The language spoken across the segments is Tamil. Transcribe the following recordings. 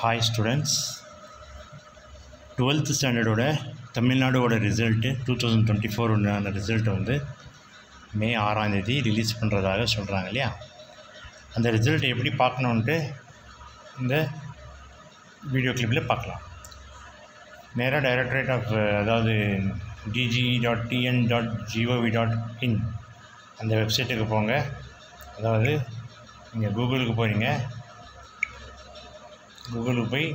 Hi students, 12th standard தமிழ்நாடோட ரிசல்ட்டு 2024 உண்டான ரிசல்ட் வந்து மே 6ஆம் தேதி ரிலீஸ் பண்ணுறதாக சொல்கிறாங்க இல்லையா. அந்த ரிசல்ட் எப்படி பார்க்கணுன்ட்டு இந்த வீடியோ கிளிப்பில் பார்க்கலாம். நேராக டைரக்டரேட் ஆஃப் அதாவது dge.tn.gov.in அந்த வெப்சைட்டுக்கு போங்க. அதாவது நீங்கள் கூகுளுக்கு போகிறீங்க, கூகுளுக்கு போய்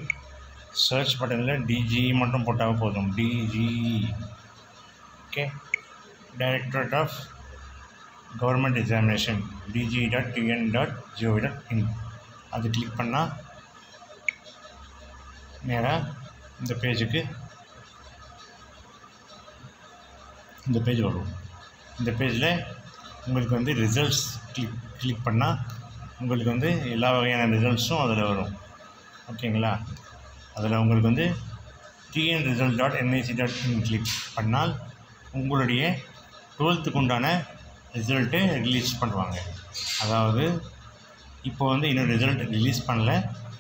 சர்ச் பட்டனில் டிஜிஇ மட்டும் போட்டால் போதும். DGE okay, directorate of government examination dge.tn.gov.in அது கிளிக் பண்ணால் நேராக இந்த பேஜ் வரும். இந்த பேஜில் உங்களுக்கு வந்து ரிசல்ட்ஸ் கிளிக் பண்ணால் உங்களுக்கு வந்து எல்லா வகையான ரிசல்ட்ஸும் அதில் வரும். ஓகேங்களா. அதில் உங்களுக்கு வந்து tnresult.nic.in கிளிக் பண்ணால் உங்களுடைய 12th உண்டான ரிசல்ட்டு ரிலீஸ் பண்ணுவாங்க. அதாவது இப்போ வந்து இன்னும் ரிசல்ட் ரிலீஸ் பண்ணல.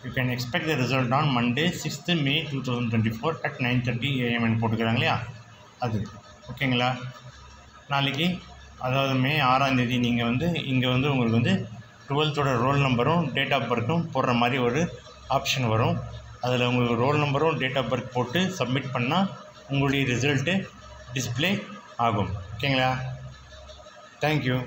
You can expect the result on Monday 6th May 2024 at 9:30 AM போட்டுக்கிறாங்க இல்லையா, அது ஓகேங்களா. நாளைக்கு அதாவது மே 6ஆம் தேதி நீங்கள் வந்து இங்கே வந்து உங்களுக்கு வந்து 12th ரோல் நம்பரும் டேட் ஆஃப் பர்த்தும் போடுற மாதிரி ஒரு ஆப்ஷன் வரும். அதில் உங்களுக்கு ரோல் நம்பரும் டேட் ஆஃப் பர்த் போட்டு சப்மிட் பண்ணால் உங்களுடைய ரிசல்ட்டு டிஸ்பிளே ஆகும். ஓகேங்களா. தேங்க்யூ.